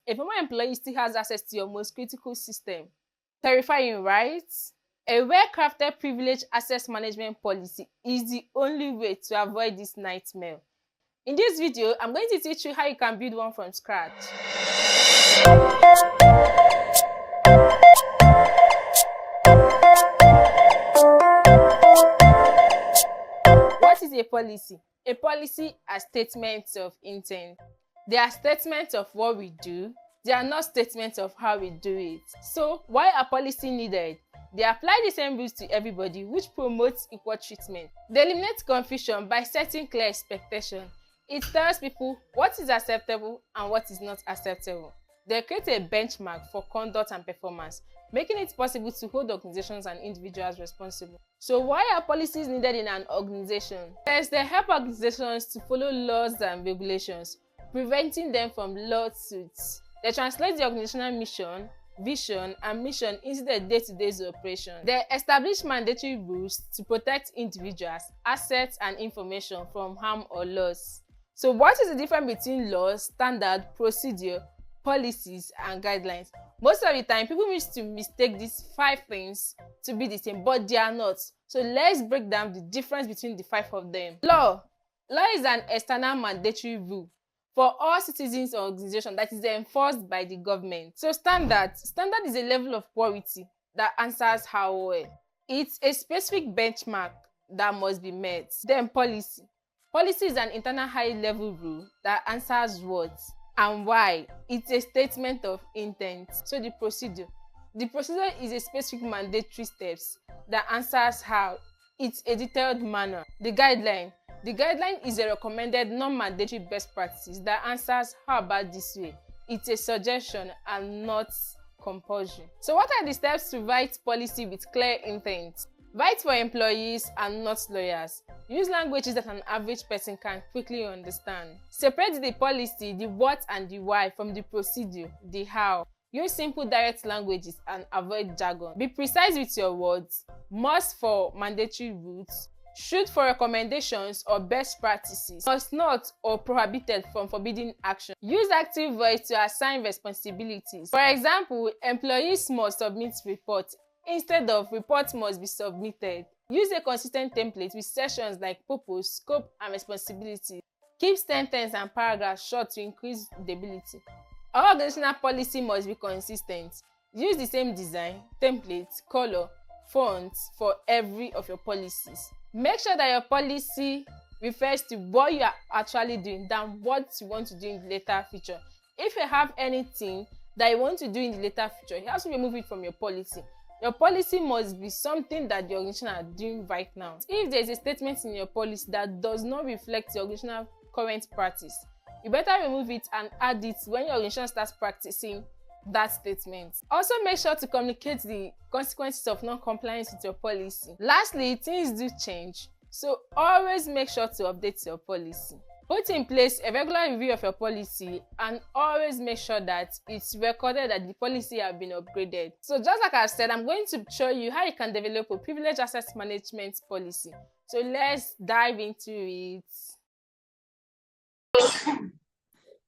a former employee still has access to your most critical system. Terrifying, right? A well-crafted privilege access management policy is the only way to avoid this nightmare. In this video, I'm going to teach you how you can build one from scratch. What is a policy? A policy are statements of intent. They are statements of what we do. They are not statements of how we do it. So, why are policy needed? They apply the same rules to everybody, which promotes equal treatment. They eliminate confusion by setting clear expectations. It tells people what is acceptable and what is not acceptable. They create a benchmark for conduct and performance, making it possible to hold organizations and individuals responsible. So why are policies needed in an organization? First, they help organizations to follow laws and regulations, preventing them from lawsuits. They translate the organizational mission, vision, and mission into the day-to-day operation. They establish mandatory rules to protect individuals, assets, and information from harm or loss. So what is the difference between laws, standard, procedure, policies, and guidelines? Most of the time, people mistake these 5 things to be the same, but they are not. So let's break down the difference between the 5 of them. Law is an external mandatory rule for all citizens or organizations that is enforced by the government. So standard is a level of quality that answers how well. It's a specific benchmark that must be met. Then policy is an internal high-level rule that answers what and why. It's a statement of intent. So the procedure is a specific mandatory steps that answers how. It's a detailed manner. The guideline is a recommended non-mandatory best practices that answers how about this way. It's a suggestion and not compulsion. So what are the steps to write policy with clear intent? Write for employees and not lawyers. Use languages that an average person can quickly understand. Separate the policy, the what and the why from the procedure, the how. Use simple direct languages and avoid jargon. Be precise with your words. Must for mandatory rules. Should for recommendations or best practices. Must not or prohibited from forbidding action. Use active voice to assign responsibilities. For example, employees must submit reports instead of reports must be submitted. Use a consistent template with sections like purpose, scope, and responsibility. Keep sentences and paragraphs short to increase readability. All organizational policy must be consistent. Use the same design, template, color, fonts for every of your policies. Make sure that your policy refers to what you are actually doing than what you want to do in the later future. If you have anything that you want to do in the later future, you have to remove it from your policy. Your policy must be something that the organization are doing right now. If there is a statement in your policy that does not reflect your organizational current practice, you better remove it and add it when your organization starts practicing that statement. Also, make sure to communicate the consequences of non-compliance with your policy. Lastly, things do change, so always make sure to update your policy. Put in place a regular review of your policy and always make sure that it's recorded that the policy has been upgraded. So just like I've said, I'm going to show you how you can develop a privilege access management policy. So let's dive into it.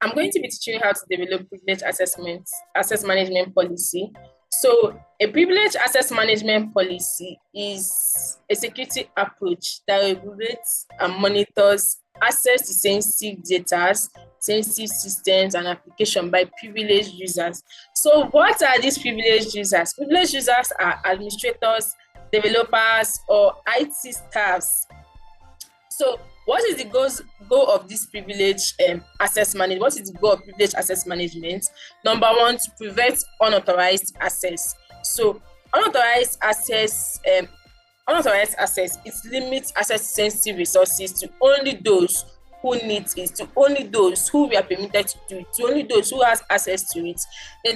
I'm going to be teaching you how to develop privilege access management policy. So a privilege access management policy is a security approach that regulates and monitors access to sensitive data, sensitive systems, and application by privileged users. So what are these privileged users? Privileged users are administrators, developers, or IT staffs. So what is the goal of this privilege access management? What is the goal of privilege access management? Number 1, to prevent unauthorized access. So unauthorized access, it limits access to sensitive resources to only those who need it, to only those who were permitted to do it, to only those who has access to it. Then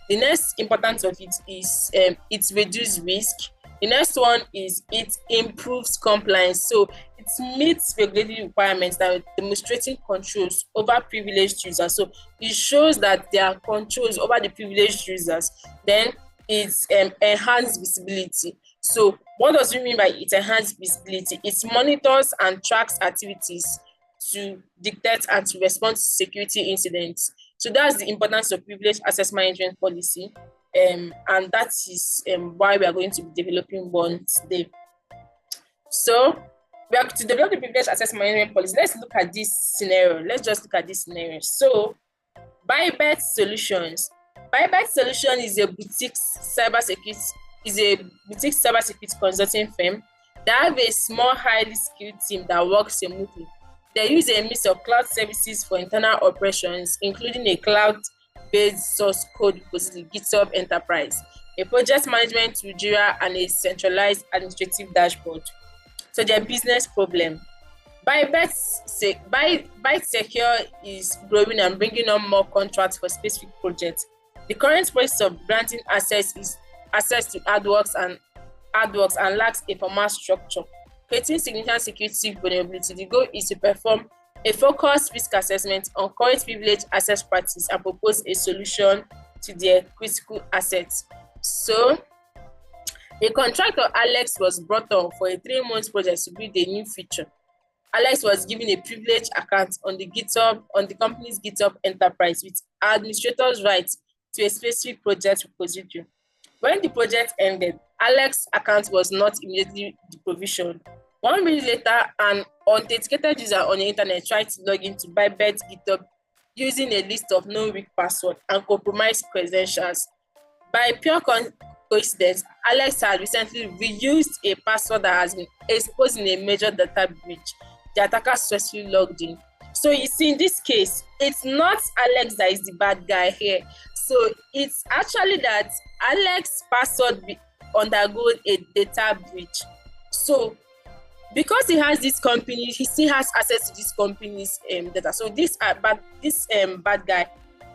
the next importance of it is it reduces risk. The next one is it improves compliance. So it meets regulatory requirements that are demonstrating controls over privileged users. So it shows that there are controls over the privileged users. Then it's enhanced visibility. So what does it mean by it enhanced visibility? It monitors and tracks activities to detect and to respond to security incidents. So that's the importance of privileged access management policy. And that is why we are going to be developing one today. So we have to develop the privileged access management policy. Let's look at this scenario. Let's just look at this scenario. So Bybet Solutions. Bybet Solution is a boutique cybersecurity consulting firm. They have a small, highly skilled team that works remotely. They use a mix of cloud services for internal operations, including a cloud-based source code repository, GitHub Enterprise, a project management tool, Jira, and a centralized administrative dashboard. So their business problem. Bybet Secure is growing and bringing on more contracts for specific projects. The current process of granting access to AdWorks and lacks a formal structure, creating significant security vulnerability. The goal is to perform a focused risk assessment on current privileged access practice and propose a solution to their critical assets. So, a contractor, Alex, was brought on for a 3-month project to build a new feature. Alex was given a privileged account on the company's GitHub Enterprise with administrators' rights to a specific project repository. When the project ended, Alex's account was not immediately deprovisioned. 1 minute later, an unauthenticated user on the internet tried to log into Bybet GitHub using a list of known weak passwords and compromised credentials. By pure coincidence, Alex had recently reused a password that has been exposed in a major data breach. The attacker successfully logged in. So you see, in this case, it's not Alex that is the bad guy here. So it's actually that Alex's password undergoes a data breach. So because he has this company, he still has access to this company's data. So this bad guy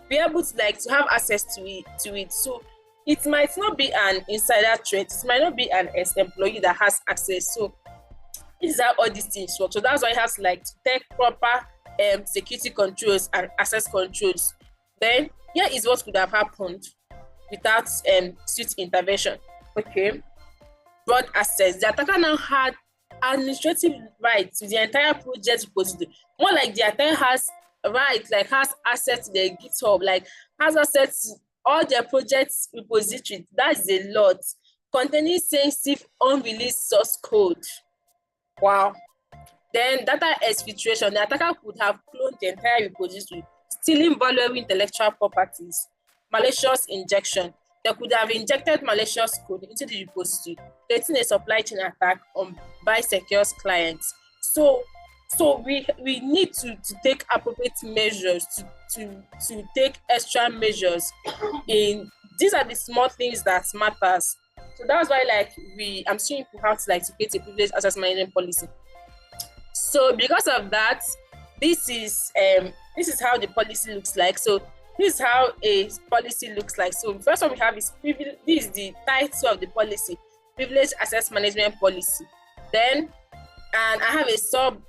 be able to have access to it. So it might not be an insider threat. It might not be an ex-employee that has access. So this is how all these things work. So that's why you have to take proper security controls and access controls. Then here is what could have happened without suit intervention. Okay, broad access. The attacker now had administrative rights to the entire project repository. More like the attacker has rights, has access to their GitHub, has access to all their projects repository. That's a lot, containing sensitive unreleased source code. Wow. Then data exfiltration. The attacker could have cloned the entire repository, stealing valuable intellectual properties. Malicious injection. They could have injected malicious code into the repository, creating a supply chain attack on Bysecure's clients. So we need to take appropriate measures, to take extra measures. These are the small things that matters. So that's why I'm showing people how to create a privileged access management policy. So because of that, this is how the policy looks like. So this is how a policy looks like. So the first one we have is this is the title of the policy, privileged access management policy. Then and I have a sub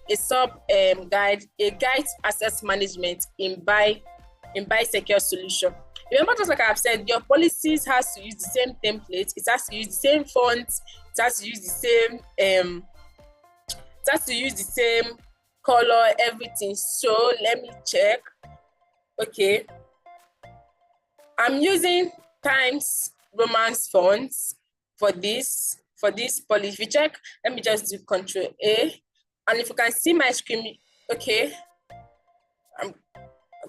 guide, a guide to access management in Bysecure solution. Remember, just like I've said, your policies has to use the same template, it has to use the same fonts, it has to use the same color, everything. So let me check. Okay, I'm using Times Roman fonts for this policy. If you check, let me just do Control A, and if you can see my screen, okay, I'm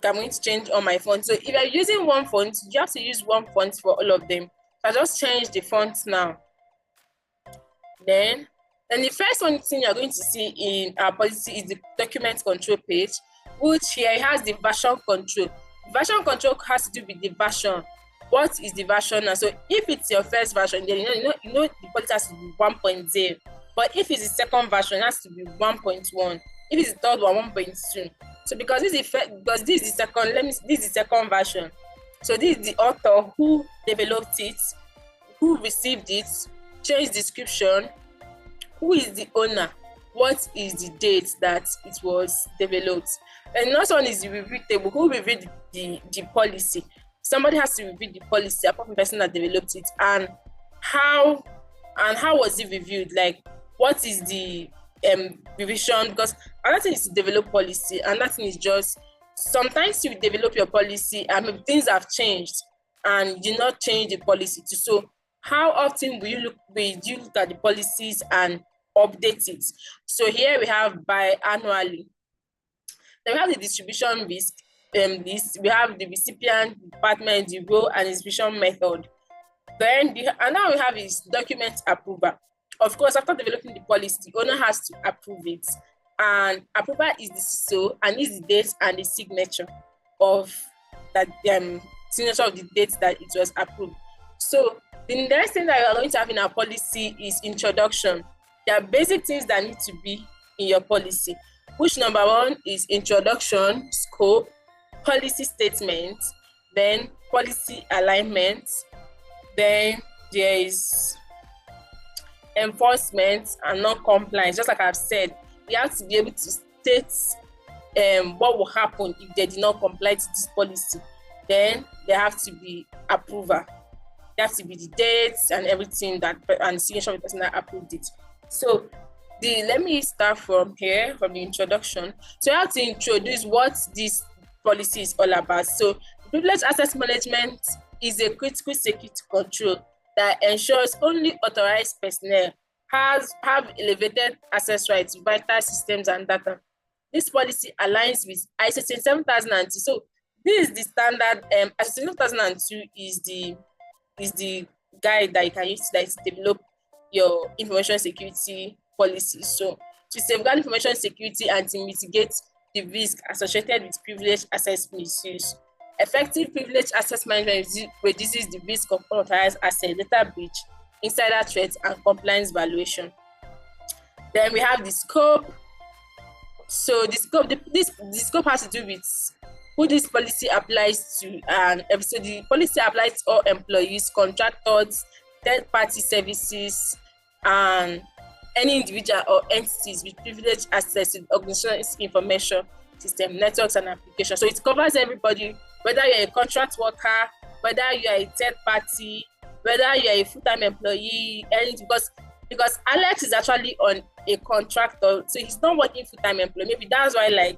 going to change all my fonts. So if you're using one font, you have to use one font for all of them. So I just change the font now. Then the first one thing you're going to see in our policy is the document control page, which here has the version control. Version control has to do with the version. What is the version now? So if it's your first version, then you know the policy has to be 1.0. But if it's the second version, it has to be 1.1. If it's the third one, 1.2. So because this is the second version. So this is the author who developed it, who received it, change description, who is the owner, what is the date that it was developed. And another one is the review table, who reviewed the policy. Somebody has to review the policy apart from the person that developed it, and how was it reviewed? What is the revision? Because another thing is to develop policy, and another thing is just Sometimes you develop your policy and maybe things have changed and you not change the policy too. So how often will you look at the policies and update it? So here we have biannually. Then we have the distribution risk. We have the recipient, department, the role, and execution method. Then and now we have is document approval. Of course, after developing the policy, the owner has to approve it. And approval is the CISO and is the date and the signature of that signature of the date that it was approved. So the next thing that we are going to have in our policy is introduction. There are basic things that need to be in your policy, which number one is introduction, scope, policy statement, then policy alignment, then there is enforcement and non-compliance. Just like I've said, we have to be able to state what will happen if they did not comply to this policy. Then there have to be approval. There have to be the dates and everything that and signature of the person that approved it. So let me start from here, from the introduction. So I have to introduce what this policy is all about. So privileged access management is a critical security control that ensures only authorized personnel have elevated access rights to vital systems and data. This policy aligns with ISO 27002. So this is the standard. ISO 27002 is the guide that you can use to develop your information security policy. So to safeguard information security and to mitigate the risk associated with privileged access misuse. Effective privileged access management reduces the risk of unauthorized access, data breach, insider threats, and compliance violation. Then we have the scope. So the scope has to do with who this policy applies to, and so the policy applies to all employees, contractors, third-party services, and any individual or entities with privileged access to organization's information system, networks, and applications. So it covers everybody, whether you're a contract worker, whether you're a third party, whether you're a full-time employee, anything, because Alex is actually on a contractor, so he's not working full-time employee. Maybe that's why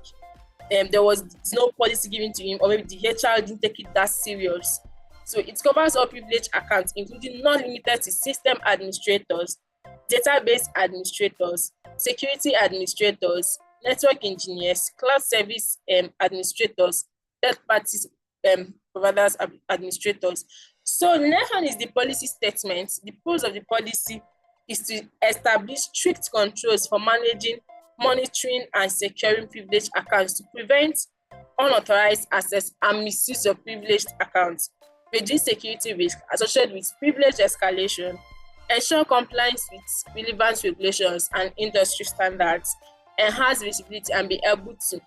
there was no policy given to him, or maybe the HR didn't take it that serious. So it covers all privileged accounts, including not limited to system administrators, database administrators, security administrators, network engineers, cloud service administrators, third-party providers administrators. So the next one is the policy statement. The purpose of the policy is to establish strict controls for managing, monitoring, and securing privileged accounts to prevent unauthorized access and misuse of privileged accounts, reduce security risk associated with privilege escalation, ensure compliance with relevant regulations and industry standards, enhance visibility, and be able to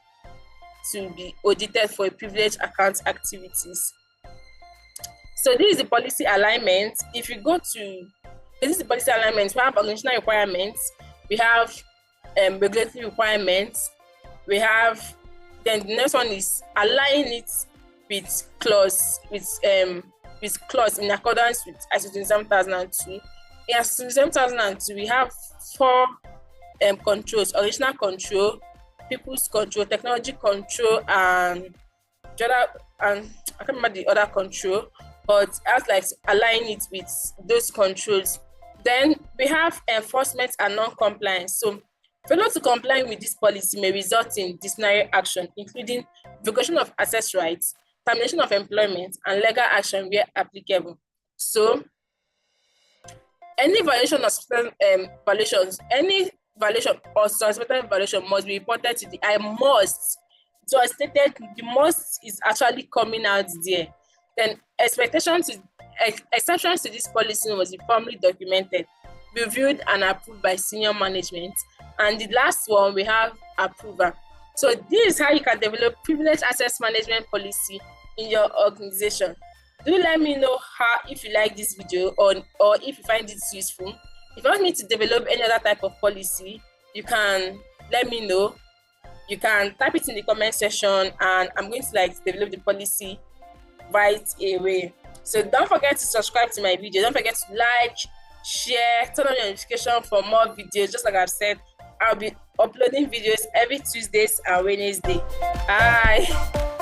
be audited for privileged account activities. So this is the policy alignment. If you go to this is the policy alignment, we have organizational requirements, we have regulatory requirements, we have, then the next one is align it with clause in accordance with ISO 27002. In ISO 27002, we have 4 controls: original control, people's control, technology control, and I can't remember the other control, but I was align it with those controls. Then we have enforcement and non-compliance. So failure to comply with this policy may result in disciplinary action, including revocation of access rights, termination of employment, and legal action where applicable. So any violation of any violation or suspected violation must be reported to the must. So as stated, the must is actually coming out there. Then exceptions to this policy must be formally documented, reviewed, and approved by senior management. And the last one, we have approval. So this is how you can develop privileged access management policy in your organization. Do let me know if you like this video or if you find it useful. If you want me to develop any other type of policy, you can let me know. You can type it in the comment section, and I'm going to develop the policy right away. So don't forget to subscribe to my video. Don't forget to like, share, turn on your notification for more videos. Just like I've said, I'll be uploading videos every Tuesdays and Wednesday. Bye.